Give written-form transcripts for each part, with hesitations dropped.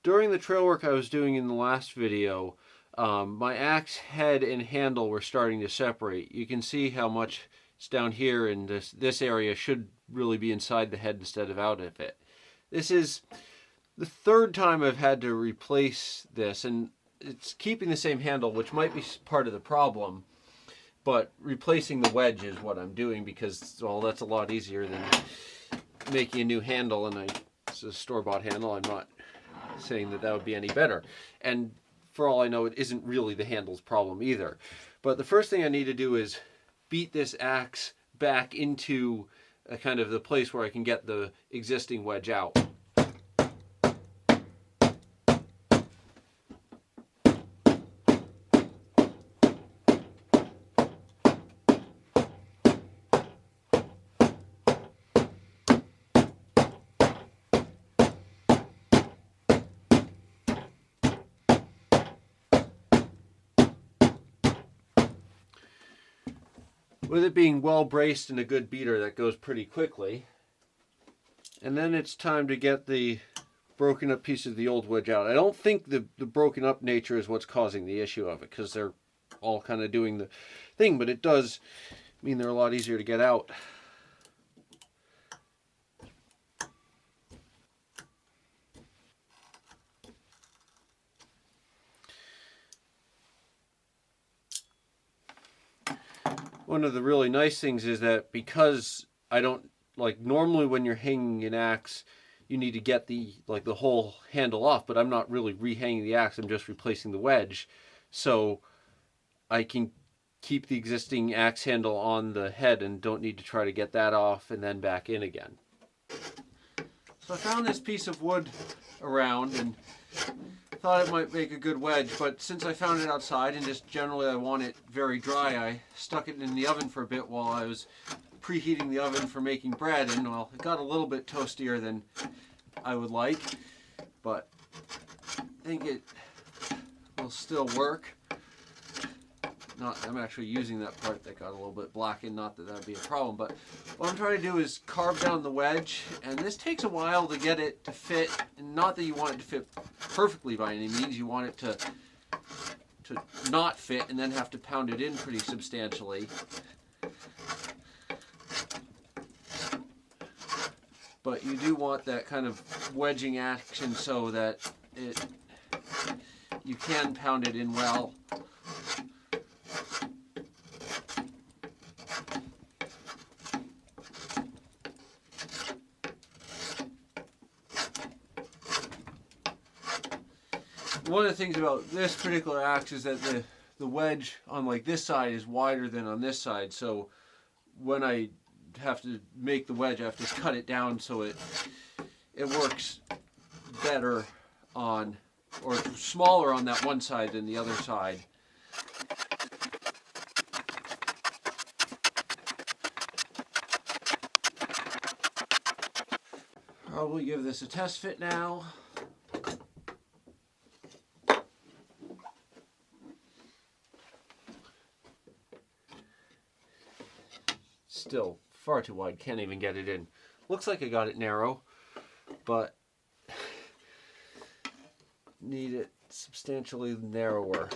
during the trail work I was doing in the last video, my axe head and handle were starting to separate. You can see how much it's down here, and this area should really be inside the head instead of out of it. This is the third time I've had to replace this, and it's keeping the same handle, which might be part of the problem, but replacing the wedge is what I'm doing because, well, that's a lot easier than making a new handle, and it's a store-bought handle. I'm not saying that would be any better. And for all I know, it isn't really the handle's problem either. But the first thing I need to do is beat this axe back into kind of the place where I can get the existing wedge out. With it being well braced and a good beater, that goes pretty quickly. And then it's time to get the broken up piece of the old wedge out. I don't think the broken up nature is what's causing the issue of it, because they're all kind of doing the thing, but it does mean they're a lot easier to get out. One of the really nice things is that because I don't, like, normally when you're hanging an axe, you need to get the whole handle off, but I'm not really rehanging the axe, I'm just replacing the wedge. So I can keep the existing axe handle on the head and don't need to try to get that off and then back in again. So I found this piece of wood around and thought it might make a good wedge, but since I found it outside and just generally I want it very dry, I stuck it in the oven for a bit while I was preheating the oven for making bread, and well, it got a little bit toastier than I would like, but I think it will still work. I'm actually using that part that got a little bit blackened, not that would be a problem, but what I'm trying to do is carve down the wedge, and this takes a while to get it to fit, and not that you want it to fit perfectly by any means, you want it to not fit and then have to pound it in pretty substantially. But you do want that kind of wedging action so that you can pound it in well. One of the things about this particular axe is that the wedge on like this side is wider than on this side, so when I have to make the wedge I have to cut it down so it works better on, or smaller on that one side than the other side. Probably give this a test fit now. Still far too wide, can't even get it in. Looks like I got it narrow, but need it substantially narrower.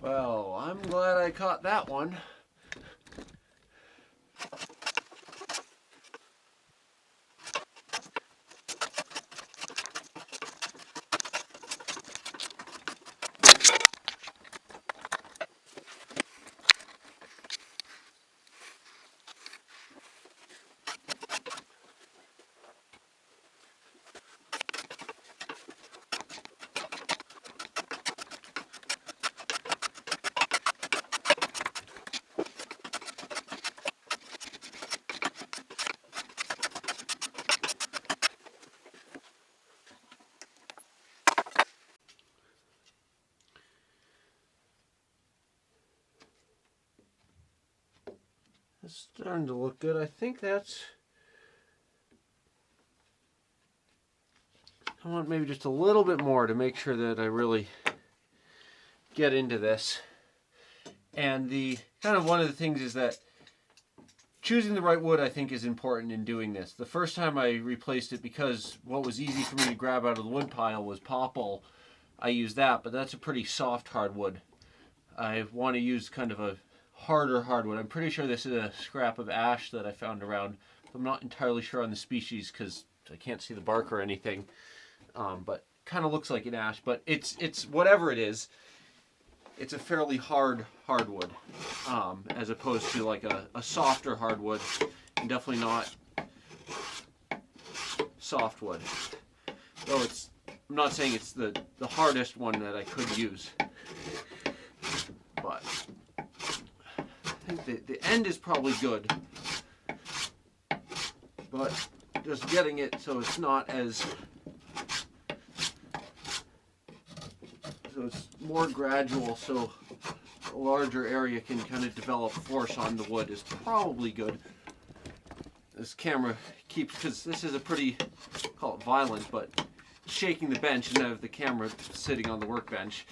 Well, I'm glad I caught that one. It's starting to look good. I think that's... I want maybe just a little bit more to make sure that I really get into this. And the kind of one of the things is that choosing the right wood, I think, is important in doing this. The first time I replaced it, because what was easy for me to grab out of the wood pile was popple, I used that, but that's a pretty soft hardwood. I want to use kind of a harder hardwood. I'm pretty sure this is a scrap of ash that I found around. I'm not entirely sure on the species because I can't see the bark or anything, but kind of looks like an ash. But it's whatever it is, it's a fairly hard hardwood, as opposed to like a softer hardwood, and definitely not softwood. Though I'm not saying it's the hardest one that I could use, but I think the end is probably good, but just getting it so it's not as, so it's more gradual, so a larger area can kind of develop force on the wood is probably good. This camera keeps, because this is a pretty, call it violent, but shaking the bench and I have the camera sitting on the workbench.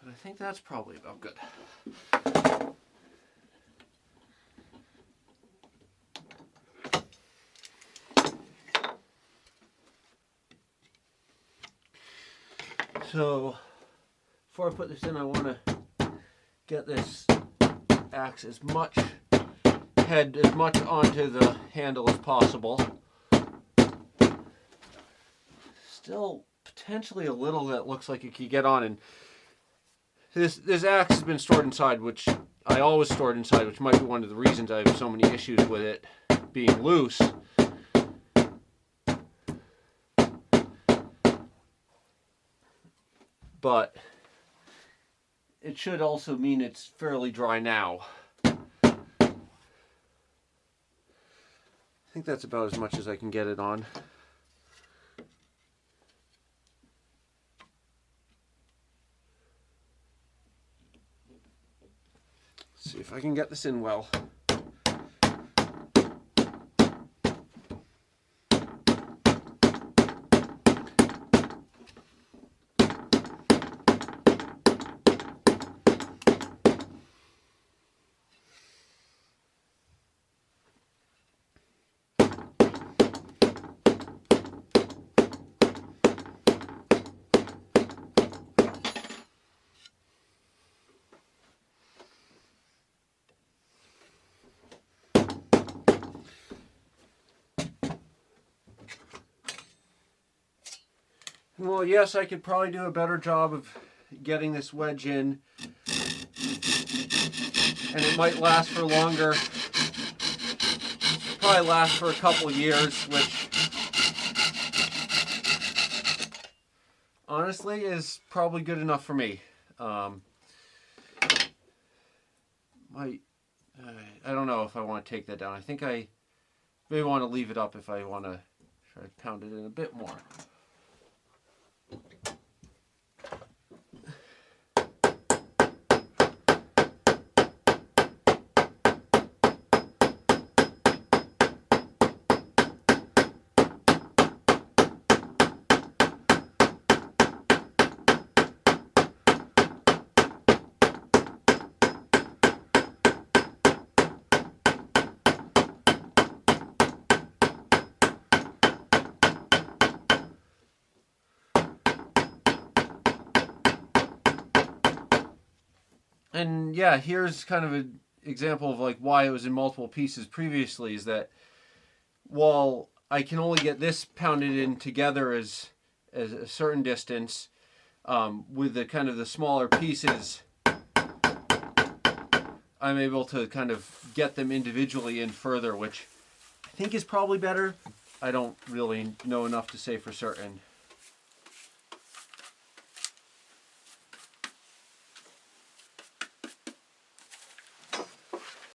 I think that's probably about good. So before I put this in, I want to get this axe as much onto the handle as possible. Still potentially a little that looks like it could get on, and this axe has been stored inside, which I always stored inside, which might be one of the reasons I have so many issues with it being loose. But it should also mean it's fairly dry now. I think that's about as much as I can get it on. Let's see if I can get this in well. Well, yes, I could probably do a better job of getting this wedge in, and it might last for longer. Probably last for a couple years, which honestly is probably good enough for me. I don't know if I want to take that down. I think I may want to leave it up if I want to try to pound it in a bit more. And yeah, here's kind of an example of like why it was in multiple pieces previously, is that while I can only get this pounded in together as a certain distance, with the kind of the smaller pieces, I'm able to kind of get them individually in further, which I think is probably better. I don't really know enough to say for certain.